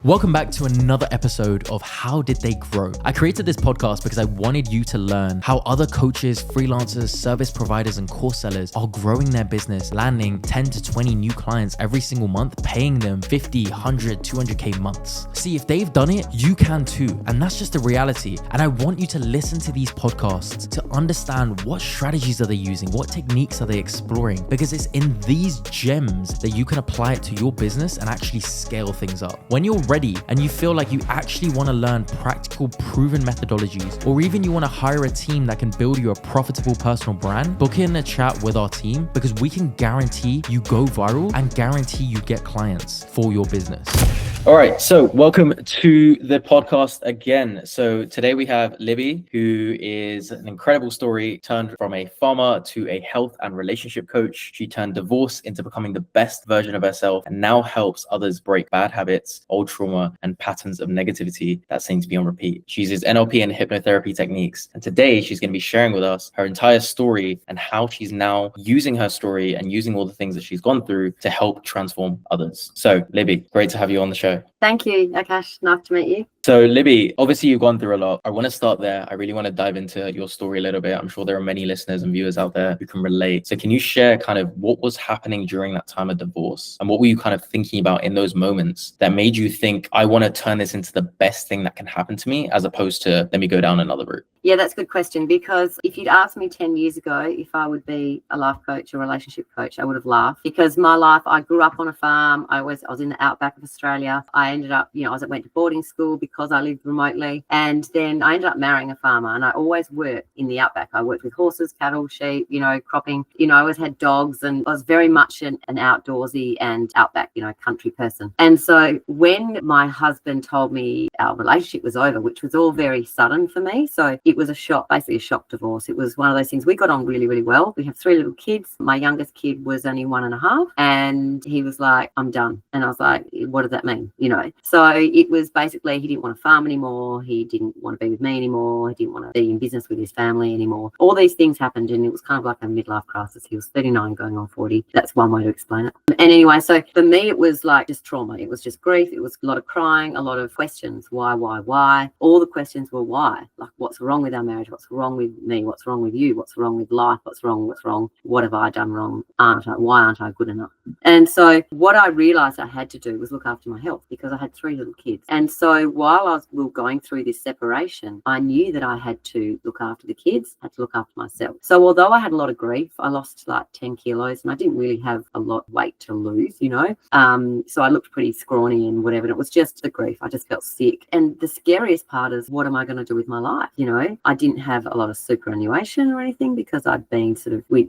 Welcome back to another episode of How Did They Grow? I created this podcast because I wanted you to learn how other coaches, freelancers, service providers, and course sellers are growing their business, landing 10 to 20 new clients every single month, paying them 50, 100, 200K months. See, if they've done it, you can too. And that's just the reality. And I want you to listen to these podcasts to understand what strategies are they using, what techniques are they exploring, because it's in these gems that you can apply it to your business and actually scale things up. When you're ready and you feel like you actually want to learn practical, proven methodologies, or even you want to hire a team that can build you a profitable personal brand, book in a chat with our team because we can guarantee you go viral and guarantee you get clients for your business. All right, so welcome to the podcast again. So today we have Libby, who is an incredible story, turned from a farmer to a health and relationship coach. She turned divorce into becoming the best version of herself and now helps others break bad habits, old trauma, and patterns of negativity that seem to be on repeat. She uses NLP and hypnotherapy techniques. And today she's going to be sharing with us her entire story and how she's now using her story and using all the things that she's gone through to help transform others. So Libby, great to have you on the show. Thank you, Akash. Nice to meet you. So Libby, obviously you've gone through a lot. I want to start there. I really want to dive into your story a little bit. I'm sure there are many listeners and viewers out there who can relate. So can you share kind of what was happening during that time of divorce? And what were you kind of thinking about in those moments that made you think, I want to turn this into the best thing that can happen to me, as opposed to let me go down another route? Yeah, that's a good question, because if you'd asked me 10 years ago if I would be a life coach or relationship coach, I would have laughed, because my life, I grew up on a farm. I was in the outback of Australia. I ended up, I went to boarding school because I lived remotely. And then I ended up marrying a farmer, and I always worked in the outback. I worked with horses, cattle, sheep, cropping. I always had dogs, and I was very much an outdoorsy and outback, country person. And so when my husband told me our relationship was over, which was all very sudden for me, so it was a shock, basically a shock divorce. It was one of those things. We got on really, really well. We have 3 little kids. My youngest kid was only 1.5, and he was like, I'm done. And I was like, what does that mean? So it was basically, he didn't want to farm anymore. He didn't want to be with me anymore. He didn't want to be in business with his family anymore. All these things happened, and it was kind of like a midlife crisis. He was 39 going on 40. That's one way to explain it. And anyway, so for me, it was like just trauma. It was just grief. It was a lot of crying, a lot of questions. Why? All the questions were why. Like, what's wrong with our marriage? What's wrong with me? What's wrong with you? What's wrong with life? What's wrong? What have I done wrong? Why aren't I good enough? And so what I realized I had to do was look after my health, because I had 3 little kids. And so while we were going through this separation, I knew that I had to look after the kids, had to look after myself. So although I had a lot of grief, I lost like 10 kilos, and I didn't really have a lot of weight to lose, so I looked pretty scrawny and whatever. And it was just the grief. I just felt sick. And the scariest part is, what am I going to do with my life? I didn't have a lot of superannuation or anything, because I'd been we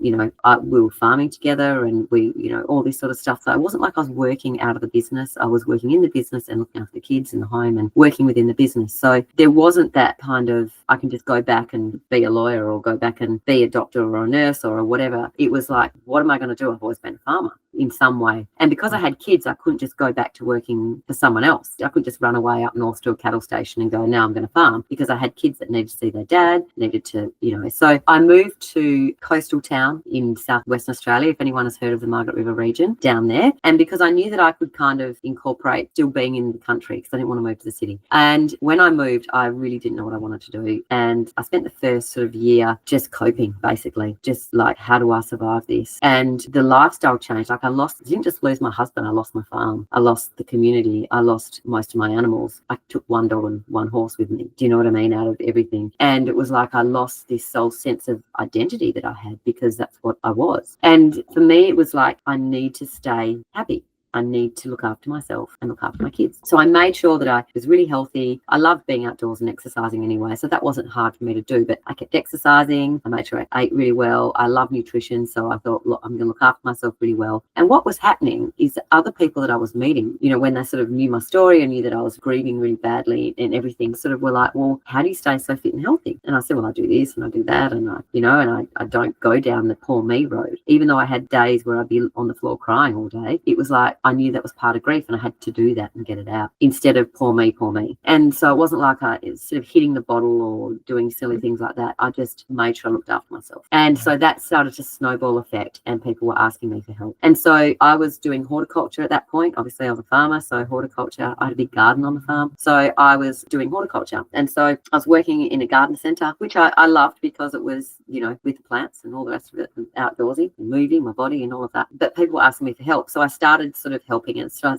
were farming together, and we, all this sort of stuff. So it wasn't like I was working out of the business. I was working in the business and looking after the kids in the home and working within the business. So there wasn't that kind of, I can just go back and be a lawyer, or go back and be a doctor or a nurse or whatever. It was like, what am I going to do? I've always been a farmer in some way. And because I had kids, I couldn't just go back to working for someone else. I couldn't just run away up north to a cattle station and go, now I'm going to farm, because I had kids that needed to see their dad, needed to, So I moved to coastal town in southwestern Australia, if anyone has heard of the Margaret River region, down there. And because I knew that I could kind of incorporate still being in the country, because I didn't want to move to the city. And when I moved, I really didn't know what I wanted to do. And I spent the first sort of year just coping, basically, just like, how do I survive this? And the lifestyle changed. Like, I didn't just lose my husband, I lost my farm, I lost the community, I lost most of my animals. I took 1 dog and 1 horse with me, do you know what I mean, out of everything. And it was like I lost this sole sense of identity that I had, because that's what I was. And for me, it was like, I need to stay happy. I need to look after myself and look after my kids. So I made sure that I was really healthy. I loved being outdoors and exercising anyway, so that wasn't hard for me to do, but I kept exercising. I made sure I ate really well. I love nutrition, so I thought, look, I'm going to look after myself really well. And what was happening is that other people that I was meeting, when they sort of knew my story and knew that I was grieving really badly and everything, sort of were like, well, how do you stay so fit and healthy? And I said, well, I do this and I do that, and I don't go down the poor me road. Even though I had days where I'd be on the floor crying all day, it was like, I knew that was part of grief and I had to do that and get it out instead of poor me, poor me. And so it wasn't like I sort of hitting the bottle or doing silly things like that. I just made sure I looked after myself. And so that started to snowball effect and people were asking me for help. And so I was doing horticulture at that point. Obviously I was a farmer, so horticulture, I had a big garden on the farm. So I was doing horticulture. And so I was working in a garden centre, which I loved because it was, you know, with plants and all the rest of it, and outdoorsy, and moving my body and all of that. But people were asking me for help. So I started sort of helping. And so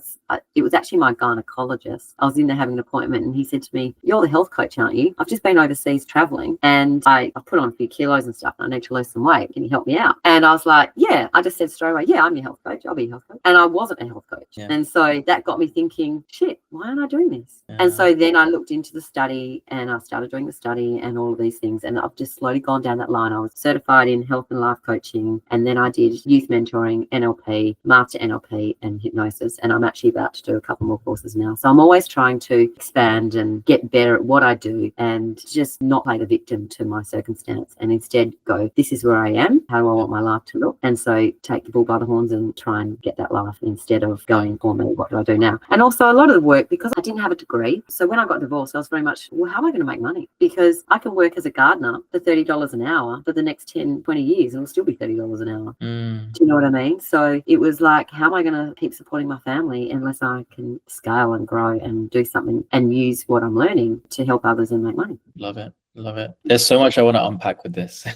it was actually my gynecologist. I was in there having an appointment and he said to me, "You're the health coach, aren't you? I've just been overseas travelling and I put on a few kilos and stuff and I need to lose some weight. Can you help me out?" And I was like, yeah. I just said straight away, yeah, I'm your health coach. I'll be your health coach. And I wasn't a health coach. Yeah. And so that got me thinking, shit, why aren't I doing this? Yeah. And so then I looked into the study and I started doing the study and all of these things. And I've just slowly gone down that line. I was certified in health and life coaching. And then I did youth mentoring, NLP, master NLP and hypnosis. And I'm actually about to do a couple more courses now. So I'm always trying to expand and get better at what I do and just not play the victim to my circumstance and instead go, this is where I am. How do I want my life to look? And so take the bull by the horns and try and get that life instead of going, oh me, what do I do now? And also a lot of the work, because I didn't have a degree. So when I got divorced, I was very much, well, how am I going to make money? Because I can work as a gardener for $30 an hour for the next 10, 20 years and it'll still be $30 an hour. Do you know what I mean? So it was like, how am I going to keep supporting my family unless I can scale and grow and do something and use what I'm learning to help others and make money? Love it. Love it. There's so much I want to unpack with this.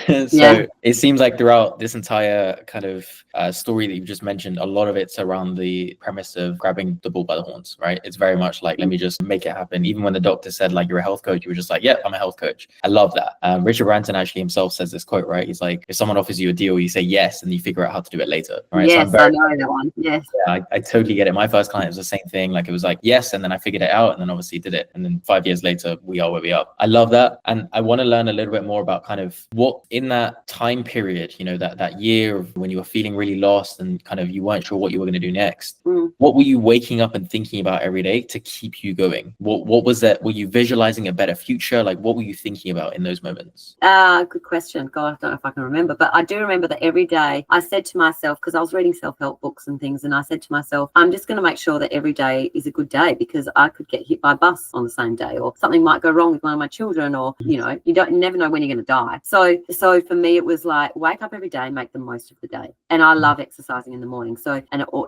It seems like throughout this entire kind of story that you've just mentioned, a lot of it's around the premise of grabbing the bull by the horns, right? It's very much like, let me just make it happen. Even when the doctor said like, you're a health coach, you were just like, yeah, I'm a health coach. I love that. Richard Branson actually himself says this quote, right? He's like, if someone offers you a deal, you say yes, and you figure out how to do it later, right? Yes, I know that one. Yes. Yeah, I totally get it. My first client was the same thing. Like it was like, yes, and then I figured it out and then obviously did it. And then 5 years later, we are where we are. I love that. And I want to learn a little bit more about kind of what in that time period, you know, that year of when you were feeling really lost and kind of you weren't sure what you were going to do next. What were you waking up and thinking about every day to keep you going? What was that? Were you visualizing a better future? Like what were you thinking about in those moments? Good question. God, I don't know if I can remember, but I do remember that every day I said to myself, because I was reading self-help books and things, and I said to myself, I'm just going to make sure that every day is a good day because I could get hit by a bus on the same day or something might go wrong with one of my children or, you know, you never know when you're going to die. So for me, it was like, wake up every day and make the most of the day. And I love exercising in the morning.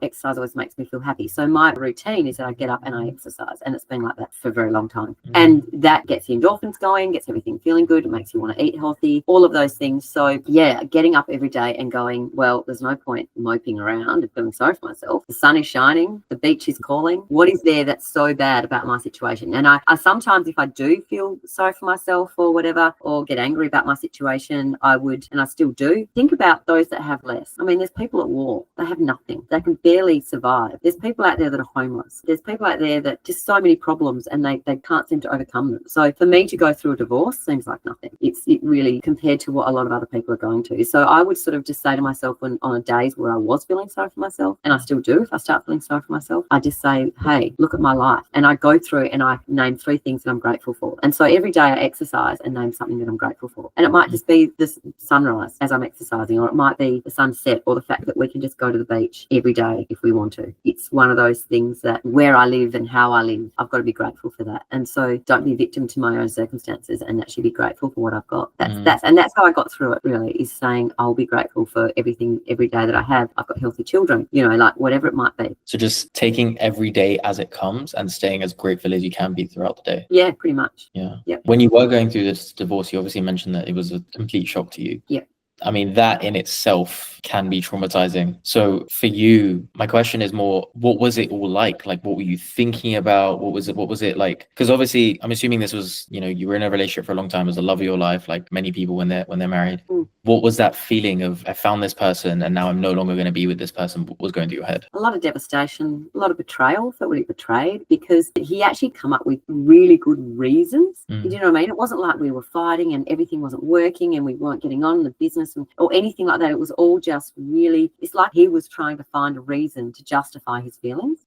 Exercise always makes me feel happy. So my routine is that I get up and I exercise. And it's been like that for a very long time. And that gets the endorphins going, gets everything feeling good. It makes you want to eat healthy, all of those things. So yeah, getting up every day and going, well, there's no point moping around and feeling sorry for myself. The sun is shining. The beach is calling. What is there that's so bad about my situation? And I sometimes, if I do feel sorry for myself or whatever, or get angry about my situation, I would, and I still do, think about those that have less. I mean, there's people at war. They have nothing. They can barely survive. There's people out there that are homeless. There's people out there that just so many problems and they can't seem to overcome them. So for me to go through a divorce seems like nothing. It really compared to what a lot of other people are going to. So I would sort of just say to myself when on days where I was feeling sorry for myself, and I still do if I start feeling sorry for myself, I just say, hey, look at my life. And I go through and I name 3 things that I'm grateful for. And so every day I exercise and name something that I'm grateful for. And it might just be the sunrise as I'm exercising, or it might be the sunset, or the fact that we can just go to the beach every day if we want to. It's one of those things that where I live and how I live, I've got to be grateful for that. And so don't be a victim to my own circumstances and actually be grateful for what I've got. That's how I got through it, really, is saying I'll be grateful for everything every day that I have. I've got healthy children, you know, like whatever it might be. So just taking every day as it comes and staying as grateful as you can be throughout the day. Yeah, pretty much. Yeah. Yep. When you were going through this divorce, you obviously mentioned that it was a complete shock to you. Yeah. I mean, that in itself can be traumatizing. So for you, my question is more, what was it all like? Like, what were you thinking about? What was it like? Because obviously, I'm assuming this was, you know, you were in a relationship for a long time as the love of your life, like many people when they're married. What was that feeling of, I found this person and now I'm no longer going to be with this person? What was going through your head? A lot of devastation, a lot of betrayal. Felt really betrayed because he actually come up with really good reasons. You know what I mean? It wasn't like we were fighting and everything wasn't working and we weren't getting on, the business sadness or anything like that. It was all just really, it's like he was trying to find a reason to justify his feelings.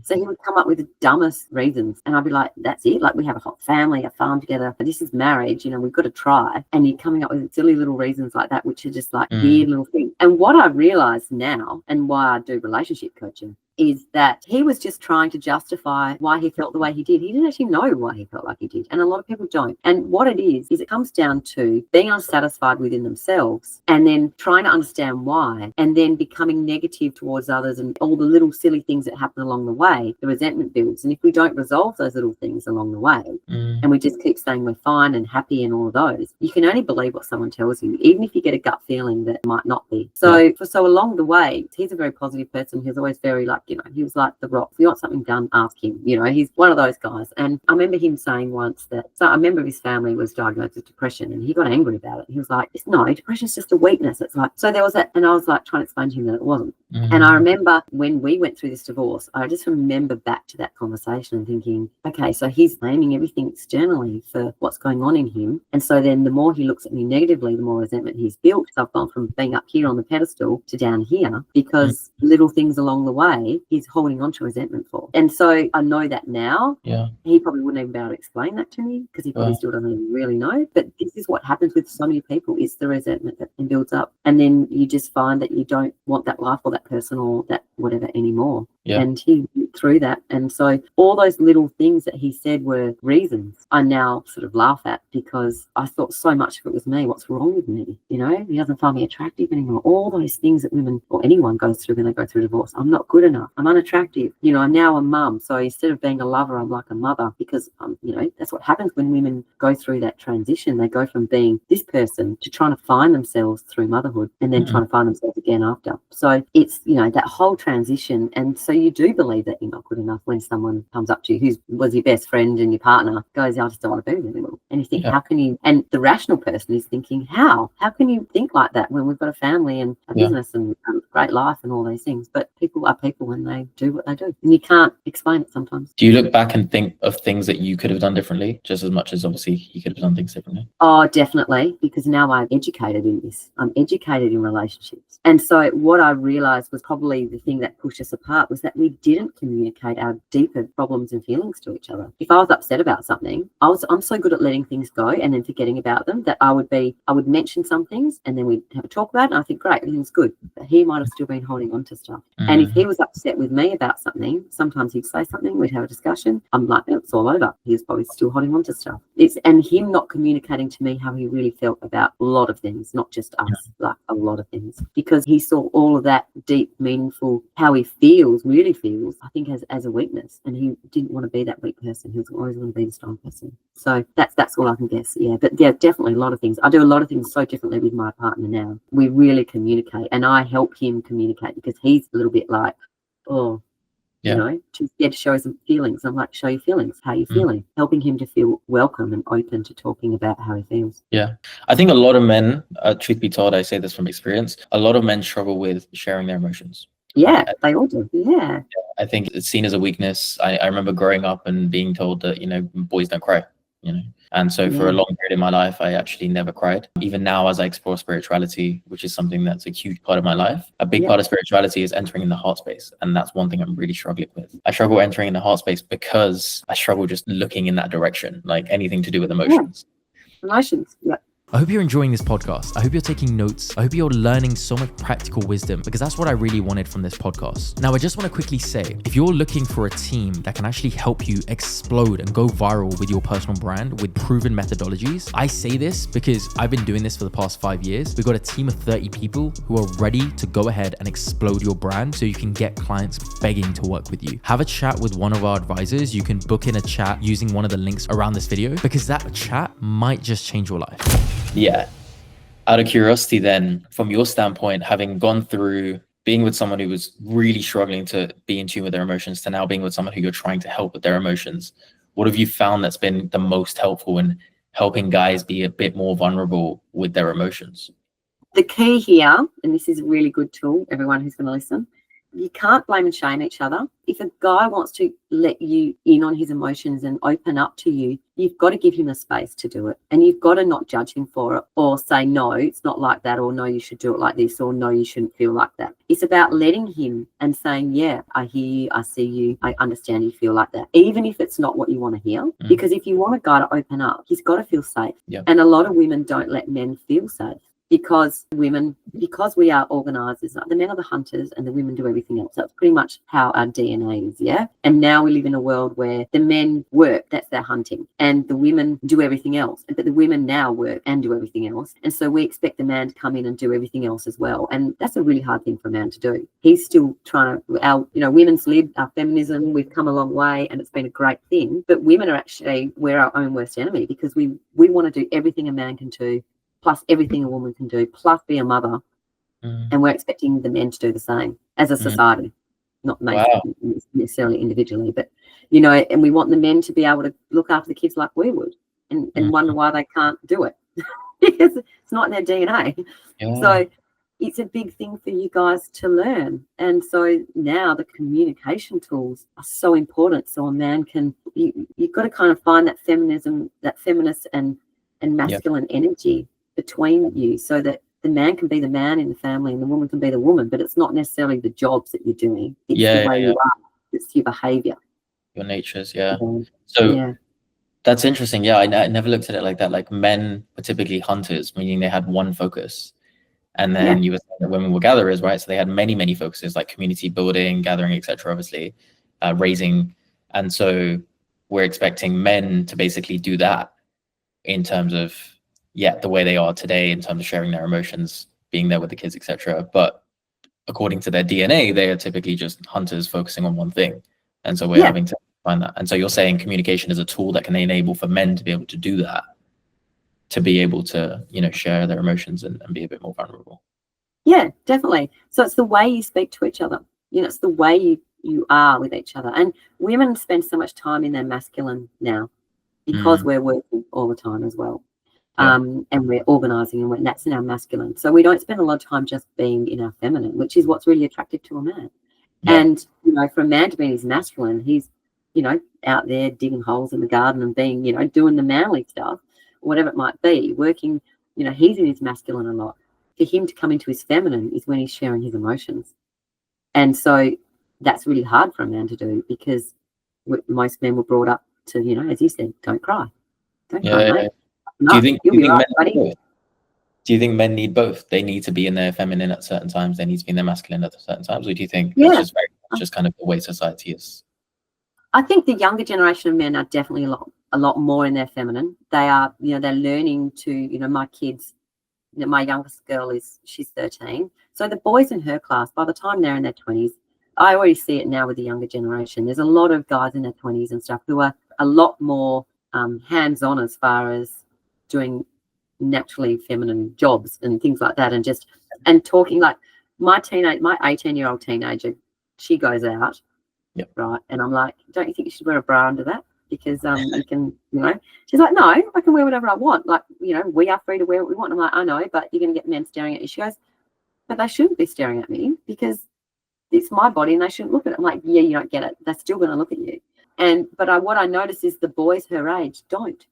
So he would come up with the dumbest reasons. And I'd be like, that's it. Like, we have a hot family, a farm together. This is marriage. We've got to try. And you're coming up with silly little reasons like that, which are just like weird little things. And what I realize now, and why I do relationship coaching, is that he was just trying to justify why he felt the way he did. He didn't actually know why he felt like he did. And a lot of people don't. And what it is it comes down to being unsatisfied within themselves and then trying to understand why, and then becoming negative towards others, and all the little silly things that happen along the way, the resentment builds. And if we don't resolve those little things along the way, and we just keep saying we're fine and happy and all of those, you can only believe what someone tells you, even if you get a gut feeling that it might not be. So along the way, he's a very positive person. He's always very like, he was like the rock. If you want something done, ask him. He's one of those guys. And I remember him saying once that, so a member of his family was diagnosed with depression, and he got angry about it. He was like, no, depression's just a weakness. It's like, so there was that. And I was like trying to explain to him that it wasn't. And I remember when we went through this divorce, I just remember back to that conversation and thinking, okay, so he's blaming everything externally for what's going on in him. And so then the more he looks at me negatively, the more resentment he's built. So I've gone from being up here on the pedestal to down here because little things along the way he's holding on to resentment for. And so I know that now. He probably wouldn't even be able to explain that to me because he probably still doesn't even really know. But this is what happens with so many people, is the resentment that builds up. And then you just find that you don't want that life or that person or that whatever anymore. And he went through that. And so all those little things that he said were reasons I now sort of laugh at, because I thought so much of it was me. What's wrong with me? He doesn't find me attractive anymore. All those things that women or anyone goes through when they go through divorce. I'm not good enough. I'm unattractive. I'm now a mum. So instead of being a lover, I'm like a mother, because, that's what happens when women go through that transition. They go from being this person to trying to find themselves through motherhood, and then trying to find themselves again after. So it's, that whole transition. And so you do believe that you're not good enough when someone comes up to you who was your best friend and your partner goes, I just don't want to be with you anymore. And you think, how can you? And the rational person is thinking, how can you think like that when we've got a family and a business and a great life and all those things? But people are people and they do what they do, and you can't explain it sometimes. Do you look back and think of things that you could have done differently, just as much as obviously you could have done things differently? Oh, definitely, because now I'm educated in this. I'm educated in relationships. And so what I realised was probably the thing that pushed us apart was that we didn't communicate our deeper problems and feelings to each other. If I was upset about something, I'm so good at letting things go and then forgetting about them that I would mention some things and then we'd have a talk about it, and I think, great, everything's good. But he might have still been holding on to stuff. And if he was upset with me about something, sometimes he'd say something, we'd have a discussion. I'm like, it's all over. He was probably still holding on to stuff. And him not communicating to me how he really felt about a lot of things, not just us, like a lot of things, because he saw all of that deep, meaningful, how he really feels, I think, as a weakness. And he didn't want to be that weak person. He was always going to be the strong person. So that's all I can guess. But definitely a lot of things. I do a lot of things so differently with my partner now. We really communicate, and I help him communicate because he's a little bit like, too scared to show his feelings. I'm like, show your feelings. How are you feeling? Helping him to feel welcome and open to talking about how he feels. Yeah. I think a lot of men, truth be told, I say this from experience, a lot of men struggle with sharing their emotions. Yeah, they all do. Yeah. I think it's seen as a weakness. I remember growing up and being told that, boys don't cry, And so for a long period in my life, I actually never cried. Even now, as I explore spirituality, which is something that's a huge part of my life, a big part of spirituality is entering in the heart space. And that's one thing I'm really struggling with. I struggle entering in the heart space because I struggle just looking in that direction, like anything to do with emotions. Emotions, I hope you're enjoying this podcast. I hope you're taking notes. I hope you're learning so much practical wisdom, because that's what I really wanted from this podcast. Now, I just want to quickly say, if you're looking for a team that can actually help you explode and go viral with your personal brand with proven methodologies, I say this because I've been doing this for the past 5 years. We've got a team of 30 people who are ready to go ahead and explode your brand so you can get clients begging to work with you. Have a chat with one of our advisors. You can book in a chat using one of the links around this video, because that chat might just change your life. Yeah. Out of curiosity then, from your standpoint, having gone through being with someone who was really struggling to be in tune with their emotions to now being with someone who you're trying to help with their emotions, what have you found that's been the most helpful in helping guys be a bit more vulnerable with their emotions? The key here, and this is a really good tool, everyone who's going to listen, you can't blame and shame each other. If a guy wants to let you in on his emotions and open up to you, you've got to give him the space to do it. And you've got to not judge him for it or say, no, it's not like that, or no, you should do it like this, or no, you shouldn't feel like that. It's about letting him and saying, yeah, I hear you, I see you, I understand you feel like that, even if it's not what you want to hear. Because if you want a guy to open up, he's got to feel safe. And a lot of women don't let men feel safe. Because we are organisers, the men are the hunters and the women do everything else. That's pretty much how our DNA is, yeah? And now we live in a world where the men work, that's their hunting, and the women do everything else. But the women now work and do everything else. And so we expect the man to come in and do everything else as well. And that's a really hard thing for a man to do. He's still trying to, women's lib, our feminism, we've come a long way and it's been a great thing. But women are actually, we're our own worst enemy, because we want to do everything a man can do, plus everything a woman can do, plus be a mother. And we're expecting the men to do the same as a society, not necessarily individually, but, and we want the men to be able to look after the kids like we would, and wonder why they can't do it because it's not in their DNA. So it's a big thing for you guys to learn. And so now the communication tools are so important. So a man can, you've got to kind of find that feminism, that feminist and masculine energy between you, so that the man can be the man in the family and the woman can be the woman, but it's not necessarily the jobs that you're doing. It's the way you are. It's your behavior. Your natures, So that's interesting. I never looked at it like that. Like, men were typically hunters, meaning they had one focus. And then you were saying that women were gatherers, right? So they had many, many focuses, like community building, gathering, etc. obviously, raising. And so we're expecting men to basically do that in terms of the way they are today, in terms of sharing their emotions, being there with the kids, etc. But according to their DNA, they are typically just hunters focusing on one thing. And so we're having to find that. And so you're saying communication is a tool that can enable for men to be able to do that, to be able to, share their emotions and be a bit more vulnerable. Yeah, definitely. So it's the way you speak to each other. It's the way you are with each other. And women spend so much time in their masculine now because we're working all the time as well. And we're organising, and that's in our masculine. So we don't spend a lot of time just being in our feminine, which is what's really attractive to a man. And, for a man to be in his masculine, he's, out there digging holes in the garden and being, doing the manly stuff, whatever it might be, working, he's in his masculine a lot. For him to come into his feminine is when he's sharing his emotions. And so that's really hard for a man to do, because most men were brought up to, as you said, don't cry. Don't cry, mate. Do you think men need both? They need to be in their feminine at certain times, they need to be in their masculine at certain times, or do you think it's just kind of the way society is? I think the younger generation of men are definitely a lot more in their feminine. They are, they're learning to, my kids, my youngest girl she's 13. So the boys in her class, by the time they're in their 20s, I already see it now with the younger generation. There's a lot of guys in their 20s and stuff who are a lot more hands-on as far as doing naturally feminine jobs and things like that, and talking. Like my 18-year-old teenager, she goes out, right, and I'm like, don't you think you should wear a bra under that, because you can, she's like, no, I can wear whatever I want, like, we are free to wear what we want. I'm like, I know, but you're going to get men staring at you. She goes, but they shouldn't be staring at me, because it's my body and they shouldn't look at it. I'm like, yeah, you don't get it, they're still going to look at you. But what I notice is the boys her age don't.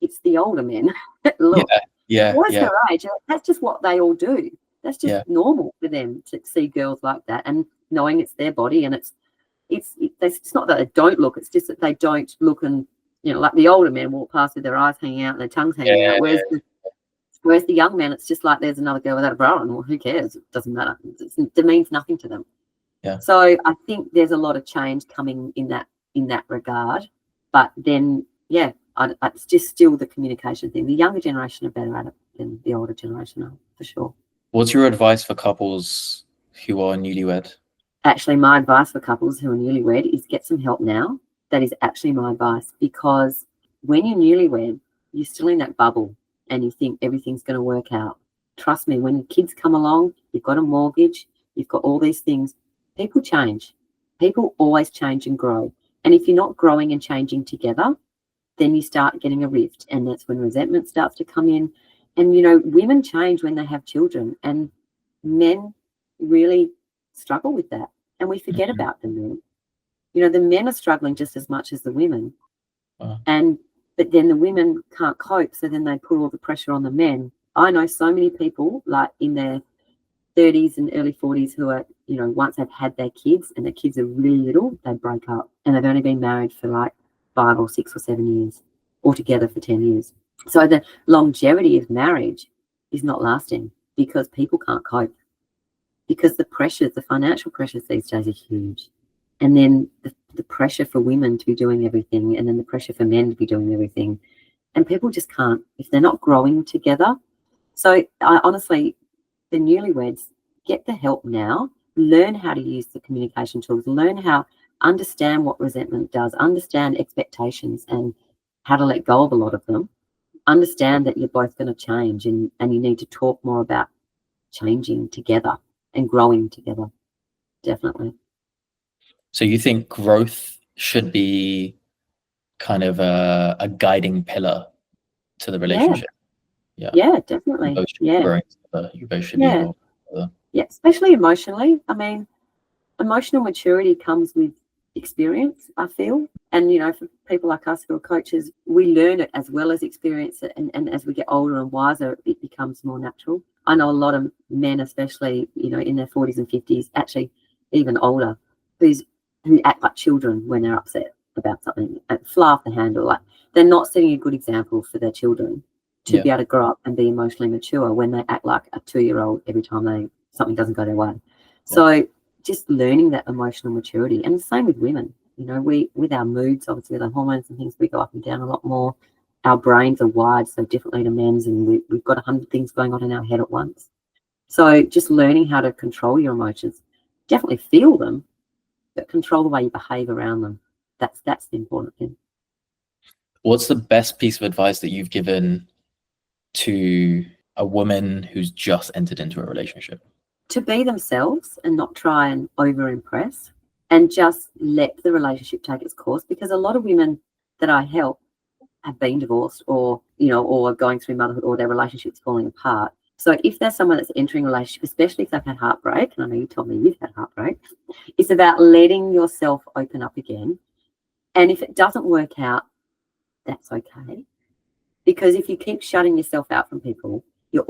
It's the older men. Look, boys her age, that's just what they all do. That's just normal for them to see girls like that, and knowing it's their body, and it's not that they don't look, it's just that they don't look, and like the older men walk past with their eyes hanging out and their tongues hanging out, whereas the young men, it's just like there's another girl without a bra on. Well, who cares? It doesn't matter. It means nothing to them. So I think there's a lot of change coming in that regard, but then it's just still the communication thing. The younger generation are better at it than the older generation are, for sure. What's your advice for couples who are newlywed? Actually, my advice for couples who are newlywed is get some help now. That is actually my advice, because when you're newlywed, you're still in that bubble and you think everything's going to work out. Trust me, when your kids come along, you've got a mortgage, you've got all these things, people change. People always change and grow. And if you're not growing and changing together, then you start getting a rift, and that's when resentment starts to come in. And, women change when they have children, and men really struggle with that. and we forget Mhm. about the men. You know, the men are struggling just as much as the women. Wow. But then the women can't cope, so then they put all the pressure on the men. I know so many people like in their 30s and early 40s who are, you know, once they've had their kids and their kids are really little, they break up and they've only been married for like 5 or 6 or 7 years, or together for 10 years. So the longevity of marriage is not lasting because people can't cope, because the pressures, the financial pressures these days are huge. And then the pressure for women to be doing everything, and then the pressure for men to be doing everything. And people just can't, if they're not growing together. So I honestly, the newlyweds, get the help now, learn how to use the communication tools, learn how, understand what resentment does, understand expectations and how to let go of a lot of them, understand that you're both going to change, and you need to talk more about changing together and growing together. Definitely. So you think growth should be kind of a guiding pillar to the Yeah. relationship? Yeah. Yeah, You definitely. both should be Yeah. growing together. You both should be Yeah. evolving together. Yeah. Especially emotionally. I mean, emotional maturity comes with experience, I feel. And, you know, for people like us who are coaches, we learn it as well as experience it. And as we get older and wiser, it becomes more natural. I know a lot of men, especially, you know, in their 40s and 50s, actually even older, who act like children when they're upset about something, and fly off the handle. Like, they're not setting a good example for their children to Yeah. be able to grow up and be emotionally mature when they act like a 2-year-old every time something doesn't go their way. So just learning that emotional maturity, and the same with women. You know, with our moods, obviously with our hormones and things, we go up and down a lot more. Our brains are wired so differently to men's, and we've got 100 things going on in our head at once. So just learning how to control your emotions, definitely feel them, but control the way you behave around them. That's the important thing. What's the best piece of advice that you've given to a woman who's just entered into a relationship? To be themselves and not try and over impress, and just let the relationship take its course, because a lot of women that I help have been divorced, or, you know, or going through motherhood, or their relationships falling apart. So if there's someone that's entering a relationship, especially if they've had heartbreak, and I know you told me you've had heartbreak, it's about letting yourself open up again. And if it doesn't work out, that's okay. Because if you keep shutting yourself out from people, you're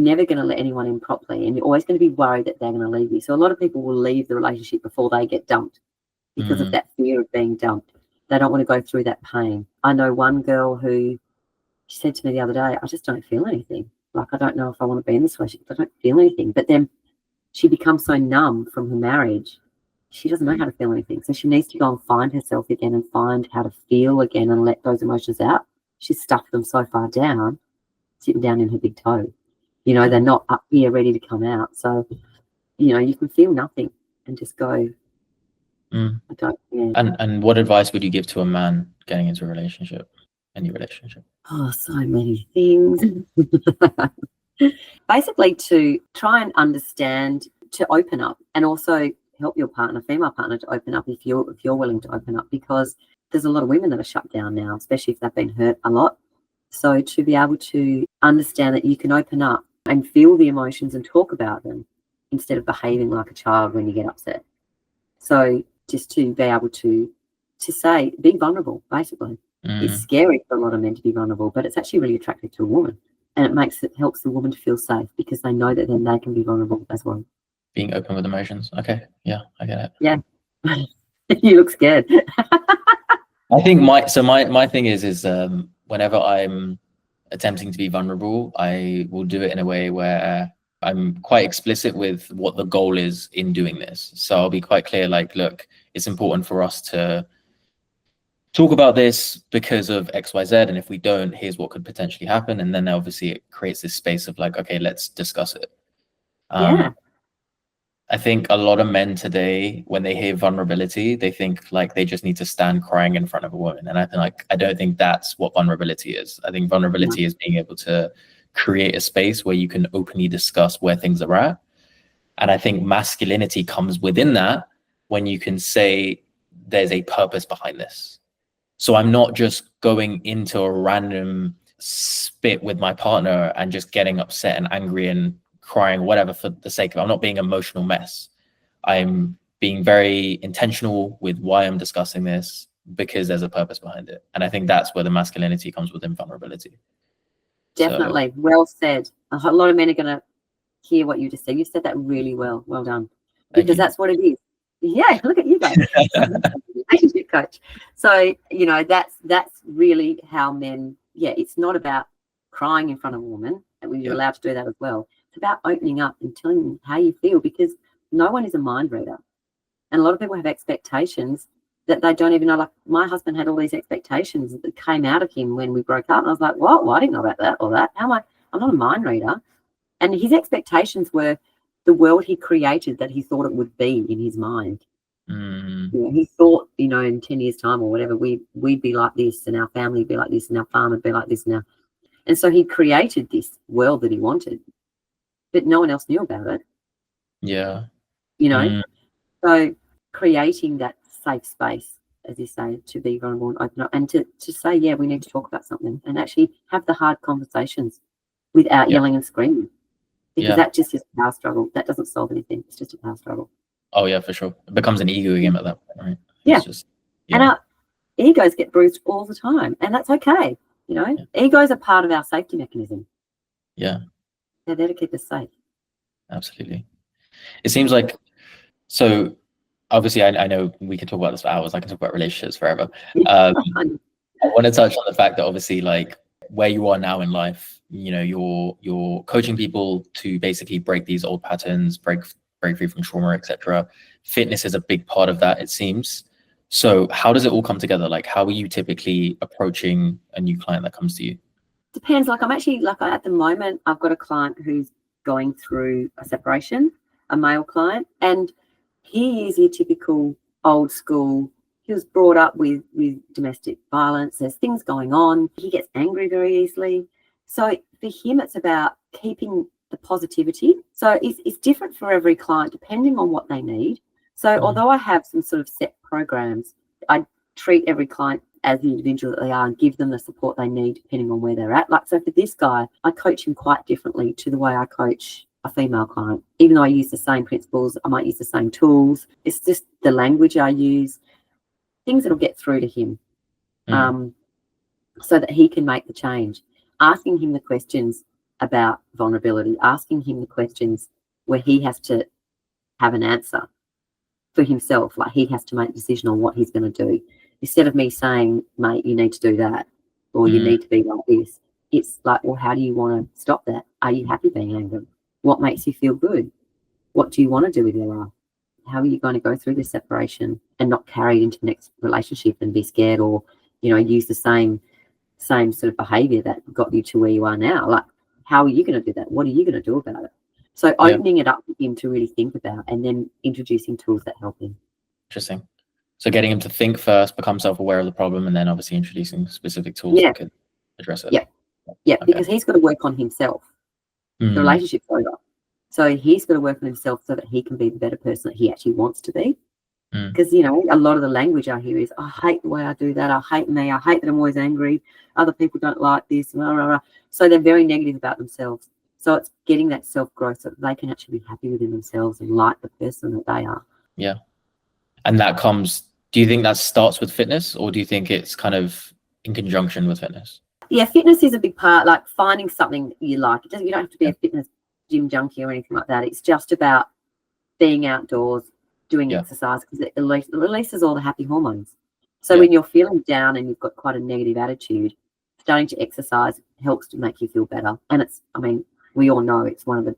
never going to let anyone in properly, and you're always going to be worried that they're going to leave you. So a lot of people will leave the relationship before they get dumped because of that fear of being dumped. They don't want to go through that pain. I know one girl who, she said to me the other day, I just don't feel anything. Like, I don't know if I want to be in this relationship. I don't feel anything. But then she becomes so numb from her marriage, she doesn't know how to feel anything. So she needs to go and find herself again and find how to feel again and let those emotions out. She's stuffed them so far down, sitting down in her big toe. You know, they're not up here ready to come out. So, you know, you can feel nothing and just go, I don't, yeah. And what advice would you give to a man getting into a relationship, any relationship? Oh, so many things. Basically, to try and understand, to open up, and also help your partner, female partner, to open up if you're willing to open up, because there's a lot of women that are shut down now, especially if they've been hurt a lot. So to be able to understand that you can open up and feel the emotions and talk about them instead of behaving like a child when you get upset. So just to be able to say, be vulnerable, basically. It's scary for a lot of men to be vulnerable, but it's actually really attractive to a woman. And it helps the woman to feel safe, because they know that then they can be vulnerable as well. Being open with emotions. Okay. Yeah, I get it. Yeah. You look scared. I think my thing is whenever I'm attempting to be vulnerable, I will do it in a way where I'm quite explicit with what the goal is in doing this. So I'll be quite clear, like, look, it's important for us to talk about this because of XYZ, and if we don't, here's what could potentially happen. And then obviously it creates this space of like, okay, let's discuss it. Yeah. I think a lot of men today, when they hear vulnerability, they think like they just need to stand crying in front of a woman. And I don't think that's what vulnerability is. I think vulnerability is being able to create a space where you can openly discuss where things are at. And I think masculinity comes within that, when you can say there's a purpose behind this. So I'm not just going into a random spit with my partner and just getting upset and angry and crying, whatever, for the sake of it. I'm not being an emotional mess. I'm being very intentional with why I'm discussing this because there's a purpose behind it. And I think that's where the masculinity comes within vulnerability. Definitely. So, well said. A lot of men are going to hear what you just said. You said that really well. Well done. Because that's what it is. Yeah, look at you guys. Relationship coach. So, you know, that's really how men, it's not about crying in front of a woman, and you're allowed to do that as well. It's about opening up and telling them how you feel, because no one is a mind reader. And a lot of people have expectations that they don't even know. Like, my husband had all these expectations that came out of him when we broke up. And I was like, what? Well, I didn't know about that or that. I'm not a mind reader. And his expectations were the world he created that he thought it would be in his mind. You know, he thought, you know, in 10 years' time or whatever, we'd be like this, and our family would be like this, and our farm would be like this now. And so he created this world that he wanted, but no one else knew about it. Yeah. You know, so creating that safe space, as you say, to be vulnerable and open up, and to say, yeah, we need to talk about something, and actually have the hard conversations without yelling and screaming, because that just is a power struggle. That doesn't solve anything. It's just a power struggle. Oh yeah, for sure. It becomes an ego game at that point, right? Yeah. And our egos get bruised all the time, and that's okay. You know, egos are part of our safety mechanism. Yeah. They're there to keep us safe. Absolutely. It seems like, so obviously I know we can talk about this for hours. I can talk about relationships forever. I want to touch on the fact that obviously, like, where you are now in life, you know, you're coaching people to basically break these old patterns, break free from trauma, etc. Fitness is a big part of that, it seems. So how does it all come together? Like, how are you typically approaching a new client that comes to you? Depends. Like, I'm actually, like, at the moment, I've got a client who's going through a separation, a male client, and he is your typical old school. He was brought up with domestic violence. There's things going on. He gets angry very easily. So for him, it's about keeping the positivity. So it's different for every client depending on what they need. So although I have some sort of set programs, I treat every client as the individual that they are and give them the support they need depending on where they're at. Like, so for this guy, I coach him quite differently to the way I coach a female client. Even though I use the same principles, I might use the same tools. It's just the language I use, things that'll get through to him, so that he can make the change. Asking him the questions about vulnerability, asking him the questions where he has to have an answer for himself, like he has to make a decision on what he's going to do. Instead of me saying, mate, you need to do that, or you need to be like this, it's like, well, how do you want to stop that? Are you happy being angry? What makes you feel good? What do you want to do with your life? How are you going to go through this separation and not carry it into the next relationship and be scared, or, you know, use the same sort of behavior that got you to where you are now? Like, how are you going to do that? What are you going to do about it? So opening it up for him to really think about, and then introducing tools that help him. Interesting. So getting him to think first, become self-aware of the problem, and then obviously introducing specific tools that could address it. Yeah, okay. Because he's got to work on himself. The relationship's over. So he's got to work on himself so that he can be the better person that he actually wants to be. Because, you know, a lot of the language I hear is, I hate the way I do that. I hate me. I hate that I'm always angry. Other people don't like this. Blah, blah, blah. So they're very negative about themselves. So it's getting that self-growth so that they can actually be happy within themselves and like the person that they are. Yeah. And that comes, do you think that starts with fitness, or do you think it's kind of in conjunction with fitness? Yeah, fitness is a big part, like finding something you like. You don't have to be a fitness gym junkie or anything like that. It's just about being outdoors, doing exercise, because it releases all the happy hormones. So when you're feeling down and you've got quite a negative attitude, starting to exercise helps to make you feel better. And it's, I mean, we all know it's one of the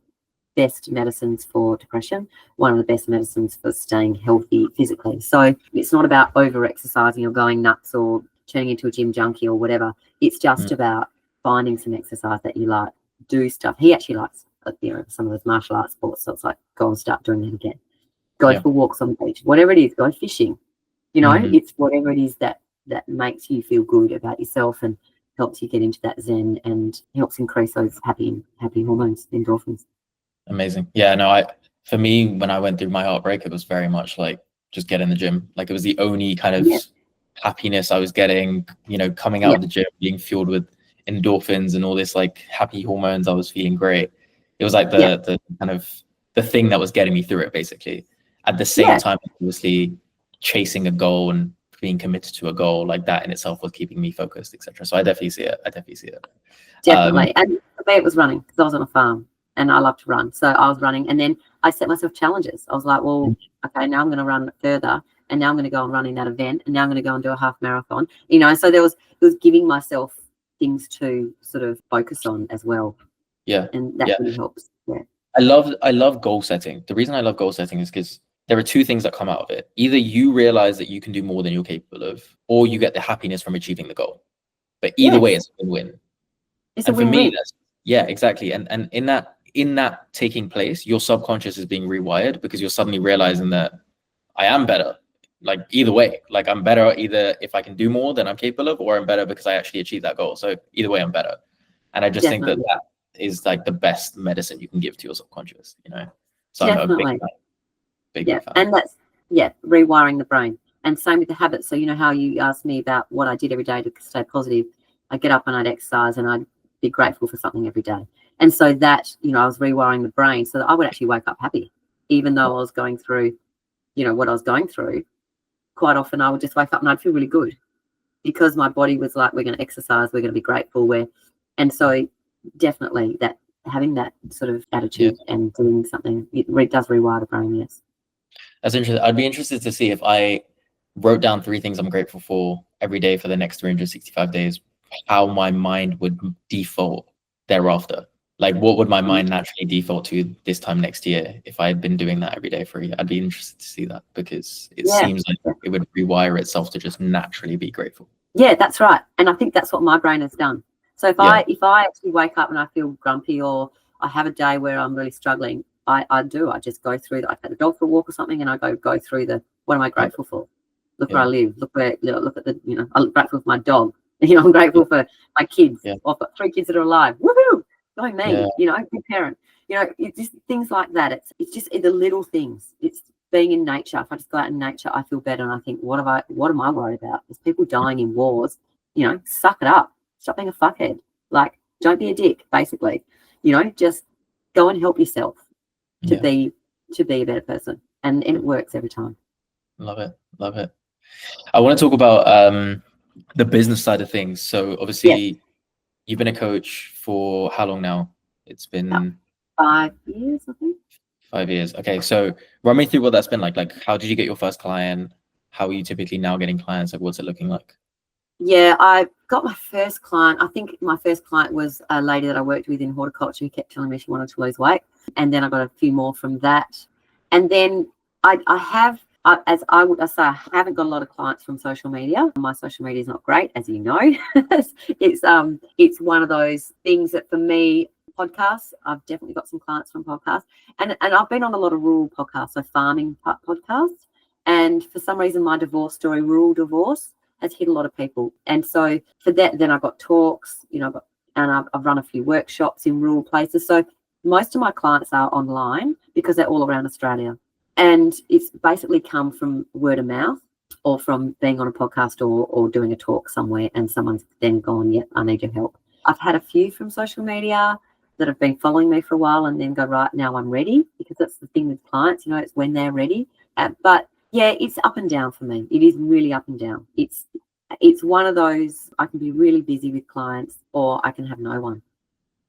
best medicines for depression, one of the best medicines for staying healthy physically. So it's not about over-exercising or going nuts or turning into a gym junkie or whatever. It's just about finding some exercise that you like, do stuff. He actually likes, you know, some of those martial arts sports, so it's like, go and start doing that again. Go for walks on the beach, whatever it is, go fishing. You know, it's whatever it is that makes you feel good about yourself and helps you get into that zen and helps increase those happy hormones, endorphins. Amazing. Yeah, no, for me, when I went through my heartbreak, it was very much like just get in the gym. Like, it was the only kind of happiness I was getting, you know, coming out of the gym, being fueled with endorphins and all this like happy hormones. I was feeling great. It was like the kind of the thing that was getting me through it, basically. at the same time, obviously chasing a goal and being committed to a goal, like that in itself was keeping me focused, etc. So I definitely see it. Definitely. And for me, it was running because I was on a farm and I love to run. So I was running, and then I set myself challenges. I was like, well, okay, now I'm going to run further, and now I'm going to go and run in that event, and now I'm going to go and do a half marathon. So it was giving myself things to sort of focus on as well. Yeah. And that really helps. Yeah. I love goal setting. The reason I love goal setting is because there are two things that come out of it. Either you realize that you can do more than you're capable of, or you get the happiness from achieving the goal. But either way, it's a win-win. It's a win-win. Yeah, exactly. And in that taking place, your subconscious is being rewired because you're suddenly realizing that I am better. Like either way, like I'm better either if I can do more than I'm capable of, or I'm better because I actually achieved that goal. So either way, I'm better. And I just think that is like the best medicine you can give to your subconscious, So Definitely. I'm a big fan. And that's rewiring the brain. And same with the habits. So how you asked me about what I did every day to stay positive. I'd get up and I'd exercise and I'd be grateful for something every day. And so that, I was rewiring the brain so that I would actually wake up happy, even though I was going through, what I was going through. Quite often I would just wake up and I'd feel really good because my body was like, we're going to exercise, we're going to be grateful. And so definitely that having that sort of attitude and doing something, it does rewire the brain, yes. That's interesting. I'd be interested to see if I wrote down 3 things I'm grateful for every day for the next 365 days, how my mind would default thereafter. Like what would my mind naturally default to this time next year if I had been doing that every day for a year? I'd be interested to see that because it seems like it would rewire itself to just naturally be grateful. Yeah, that's right. And I think that's what my brain has done. So if I actually wake up and I feel grumpy or I have a day where I'm really struggling, I just go through I take the dog for a walk or something and I go through what am I grateful for? Look where I live. Look at the, I'm grateful for my dog. I'm grateful for my kids. I've got 3 kids that are alive. Woohoo! Go me, good parent. It's just things like that. It's just the little things. It's being in nature. If I just go out in nature, I feel better and I think, what am I worried about? There's people dying in wars. Suck it up. Stop being a fuckhead. Like, don't be a dick, basically. Just go and help yourself to be a better person. And it works every time. Love it. I want to talk about the business side of things. So obviously you've been a coach for how long now? It's been 5 years, I think. 5 years. Okay. So run me through what that's been like. Like, how did you get your first client? How are you typically now getting clients? Like, what's it looking like? Yeah, I got my first client. I think my first client was a lady that I worked with in horticulture who kept telling me she wanted to lose weight. And then I got a few more from that. And then I haven't got a lot of clients from social media. My social media is not great, as you know. It's one of those things that for me, podcasts, I've definitely got some clients from podcasts. And I've been on a lot of rural podcasts, so farming podcasts. And for some reason, my divorce story, rural divorce, has hit a lot of people. And so for that, then I got talks, I've run a few workshops in rural places. So most of my clients are online because they're all around Australia. And it's basically come from word of mouth or from being on a podcast or doing a talk somewhere and someone's then gone, yep, I need your help. I've had a few from social media that have been following me for a while and then go, right, now I'm ready, because that's the thing with clients, it's when they're ready. But yeah, it's up and down for me. It is really up and down. It's one of those, I can be really busy with clients or I can have no one.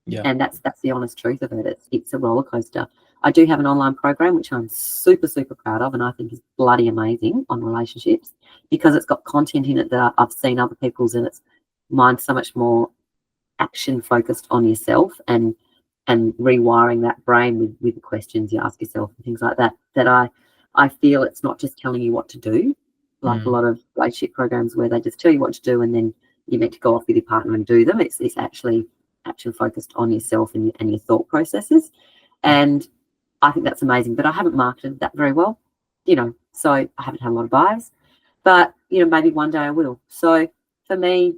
Yeah. And that's the honest truth of it. It's a roller coaster. I do have an online program, which I'm super, super proud of, and I think is bloody amazing on relationships because it's got content in it that I've seen other people's, and it's mine's so much more action focused on yourself and rewiring that brain with the questions you ask yourself and things like that, that I feel it's not just telling you what to do, like a lot of relationship programs where they just tell you what to do and then you're meant to go off with your partner and do them. It's actually action focused on yourself and your thought processes. And I think that's amazing, but I haven't marketed that very well, so I haven't had a lot of buyers, but, maybe one day I will. So for me,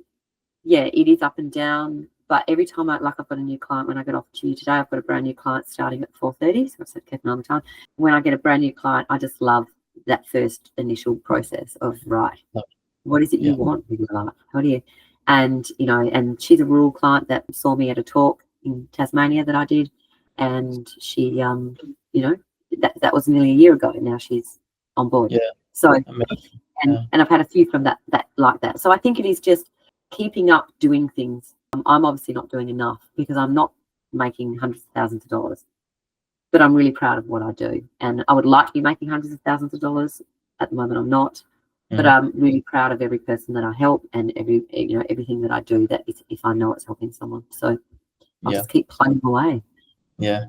yeah, it is up and down, but every time I've got a new client, when I get off to you today, I've got a brand new client starting at 4:30, so I said keep another time. When I get a brand new client, I just love that first initial process of, right, what is it you want with your life? How do you, and, and she's a rural client that saw me at a talk in Tasmania that I did. And she, that was nearly a year ago. Now she's on board. Yeah. So, Amazing. and I've had a few from that like that. So I think it is just keeping up doing things. I'm obviously not doing enough because I'm not making hundreds of thousands of dollars, but I'm really proud of what I do. And I would like to be making hundreds of thousands of dollars. At the moment, I'm not. But I'm really proud of every person that I help and everything that I do, that if I know it's helping someone. So I'll just keep plugging away. Yeah.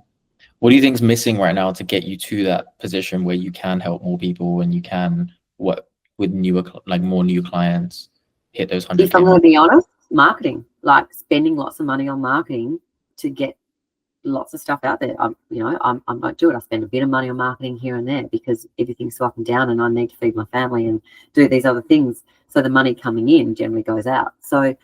What do you think is missing right now to get you to that position where you can help more people and you can work with more new clients, hit those 100K? If I'm going to be honest, marketing, like spending lots of money on marketing to get lots of stuff out there. I don't do it. I spend a bit of money on marketing here and there because everything's so up and down, and I need to feed my family and do these other things. So the money coming in generally goes out. So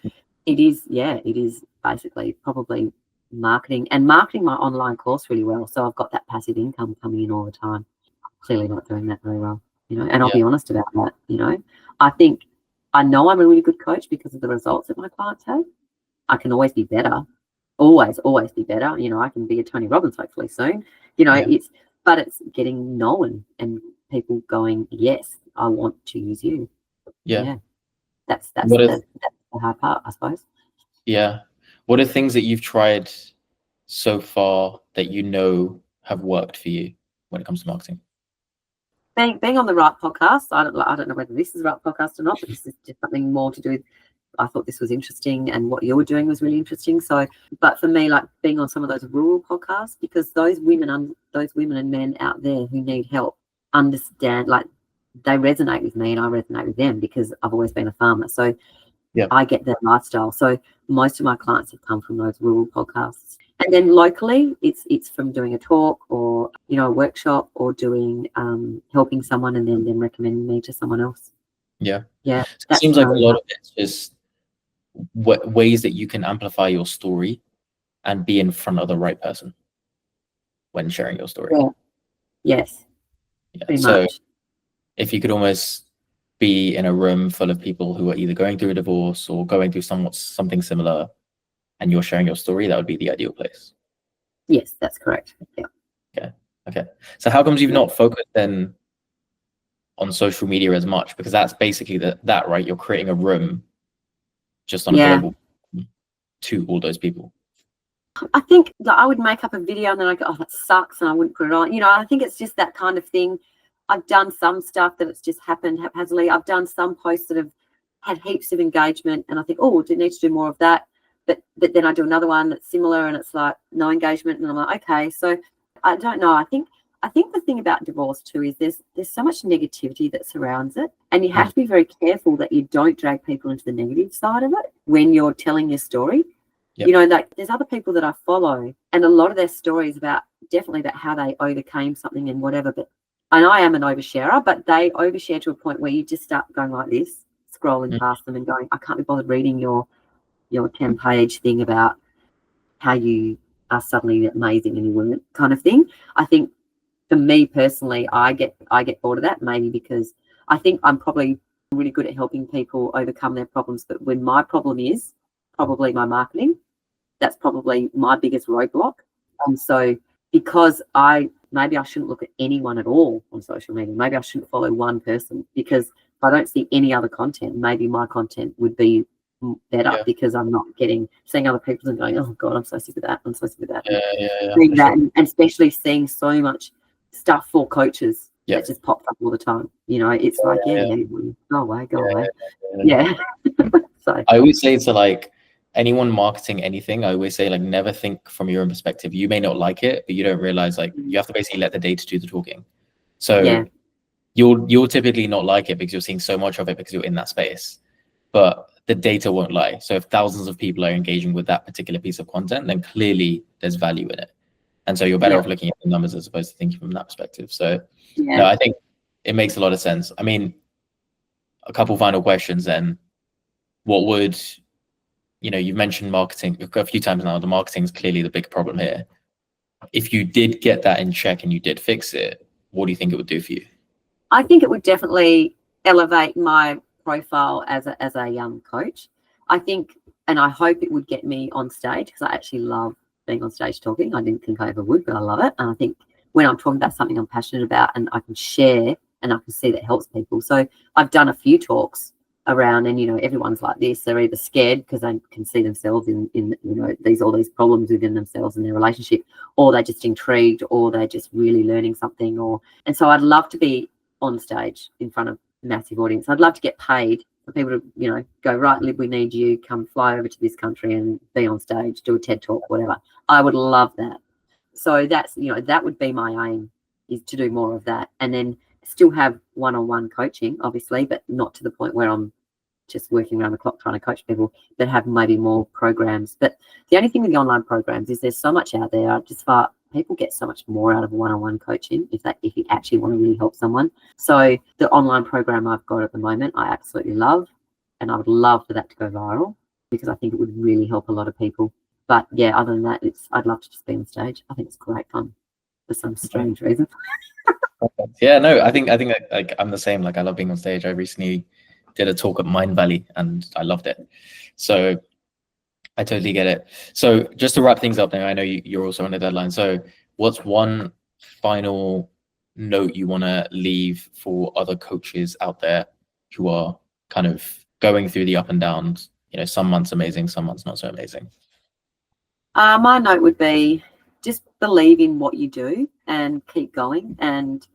it is basically probably marketing my online course really well. So I've got that passive income coming in all the time. I'm clearly not doing that very well, and I'll be honest about that. I know I'm a really good coach because of the results that my clients have. I can always be better. Always be better. I can be a Tony Robbins hopefully soon. It's getting known and people going, yes, I want to use you. Yeah. That's the hard part, I suppose. Yeah. What are things that you've tried so far that have worked for you when it comes to marketing? Being on the right podcast. I don't know whether this is the right podcast or not, but this is just something more to do with, I thought this was interesting and what you were doing was really interesting. So, but for me, like being on some of those rural podcasts, because those women and men out there who need help understand, like they resonate with me and I resonate with them because I've always been a farmer. So I get their lifestyle. So most of my clients have come from those rural podcasts. And then locally, it's from doing a talk or, a workshop or doing helping someone and then them recommending me to someone else. Yeah. Yeah. So it seems like a lot of it's just ways that you can amplify your story and be in front of the right person when sharing your story. Yeah. Yes. Yeah. Pretty So much. if you could almost be in a room full of people who are either going through a divorce or going through something similar and you're sharing your story, that would be the ideal place. Yes, that's correct. Yeah. Okay. So how comes you've not focused then on social media as much? Because that's basically that, right? You're creating a room just on a global to all those people. I think that I would make up a video and then I go, oh, that sucks, and I wouldn't put it on. I think it's just that kind of thing. I've done some stuff that it's just happened haphazardly. I've done some posts that have had heaps of engagement and I think, oh, do need to do more of that. But then I do another one that's similar and it's like no engagement and I'm like, okay. So I don't know. I think the thing about divorce too is there's so much negativity that surrounds it, and you have to be very careful that you don't drag people into the negative side of it when you're telling your story. Yep. Like there's other people that I follow and a lot of their stories definitely about how they overcame something and whatever. But and I am an oversharer, but they overshare to a point where you just start going like this, scrolling past them and going, I can't be bothered reading your 10-page thing about how you are suddenly amazing and you weren't, kind of thing. I think for me personally, I get bored of that, maybe because I think I'm probably really good at helping people overcome their problems, but when my problem is probably my marketing, that's probably my biggest roadblock. And so because maybe I shouldn't look at anyone at all on social media. Maybe I shouldn't follow one person, because if I don't see any other content, maybe my content would be better because I'm not seeing other people and going, oh God, I'm so sick of that. I'm so sick of that. Seeing that, and especially seeing so much stuff for coaches that just pops up all the time. It's go away. Yeah. So I always say to like anyone marketing anything, I always say like never think from your own perspective. You may not like it, but you don't realize like you have to basically let the data do the talking. So you'll typically not like it because you're seeing so much of it because you're in that space. But the data won't lie. So if thousands of people are engaging with that particular piece of content, then clearly there's value in it. And so you're better off looking at the numbers as opposed to thinking from that perspective. So no, I think it makes a lot of sense. I mean, a couple final questions then. What would, you've mentioned marketing a few times now. The marketing is clearly the big problem here. If you did get that in check and you did fix it, what do you think it would do for you? I think it would definitely elevate my profile as a young coach. I think, and I hope it would get me on stage, because I actually love being on stage talking. I didn't think I ever would, but I love it. And I think when I'm talking about something I'm passionate about and I can share and I can see that helps people. So I've done a few talks around, and everyone's like this. They're either scared because they can see themselves in all these problems within themselves and their relationship, or they're just intrigued, or they're just really learning something. And so I'd love to be on stage in front of a massive audience. I'd love to get paid for people to go, right, Liv, we need you, come fly over to this country and be on stage, do a TED talk, whatever. I would love that. So that's that would be my aim, is to do more of that, and then still have one-on-one coaching, obviously, but not to the point where I'm just working around the clock trying to coach people, but have maybe more programs. But the only thing with the online programs is there's so much out there. People get so much more out of one-on-one coaching if you actually want to really help someone. So the online program I've got at the moment, I absolutely love, and I would love for that to go viral because I think it would really help a lot of people. But yeah, other than that, I'd love to just be on stage. I think it's great fun for some strange reason. Yeah, no, I think like I'm the same. Like I love being on stage. I recently did a talk at Mind Valley and I loved it. So I totally get it. So just to wrap things up now, I know you're also on a deadline. So what's one final note you want to leave for other coaches out there who are kind of going through the up and downs? Some months amazing, some months not so amazing. My note would be just believe in what you do and keep going. And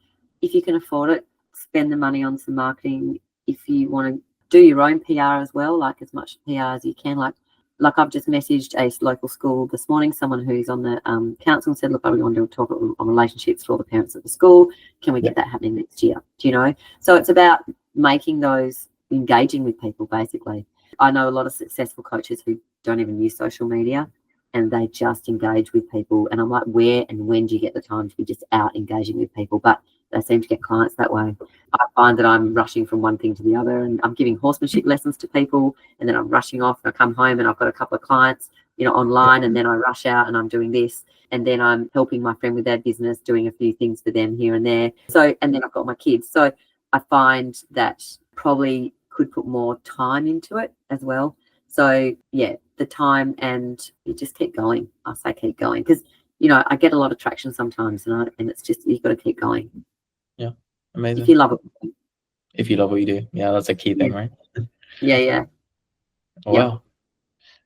if you can afford it, spend the money on some marketing. If you want to do your own PR as well, like as much PR as you can. Like I've just messaged a local school this morning, someone who's on the council, and said, look, I really want to talk on relationships for all the parents at the school. Can we get that happening next year? So it's about engaging with people, basically. I know a lot of successful coaches who don't even use social media, and they just engage with people. And I'm like, where and when do you get the time to be just out engaging with people? But they seem to get clients that way. I find that I'm rushing from one thing to the other, and I'm giving horsemanship lessons to people, and then I'm rushing off, and I come home and I've got a couple of clients, online, and then I rush out and I'm doing this, and then I'm helping my friend with their business, doing a few things for them here and there. So, and then I've got my kids. So I find that probably could put more time into it as well. So yeah, the time, and you just keep going. I say keep going because, I get a lot of traction sometimes, and it's just, you've got to keep going. Yeah. Amazing. If you love it. If you love what you do. Yeah, that's a key thing, right? Yeah. Oh, wow.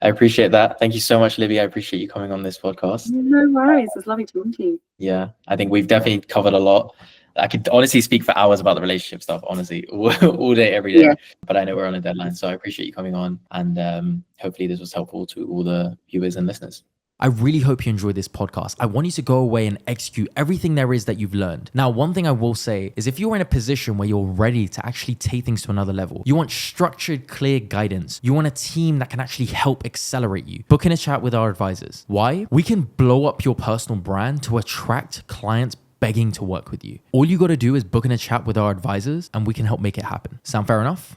I appreciate that. Thank you so much, Libby. I appreciate you coming on this podcast. No worries. It was lovely talking to you. Yeah, I think we've definitely covered a lot. I could honestly speak for hours about the relationship stuff, honestly, all day, every day. Yeah. But I know we're on a deadline, so I appreciate you coming on. And hopefully this was helpful to all the viewers and listeners. I really hope you enjoyed this podcast. I want you to go away and execute everything there is that you've learned. Now, one thing I will say is if you're in a position where you're ready to actually take things to another level, you want structured, clear guidance, you want a team that can actually help accelerate you, book in a chat with our advisors. Why? We can blow up your personal brand to attract clients begging to work with you. All you got to do is book in a chat with our advisors and we can help make it happen. Sound fair enough?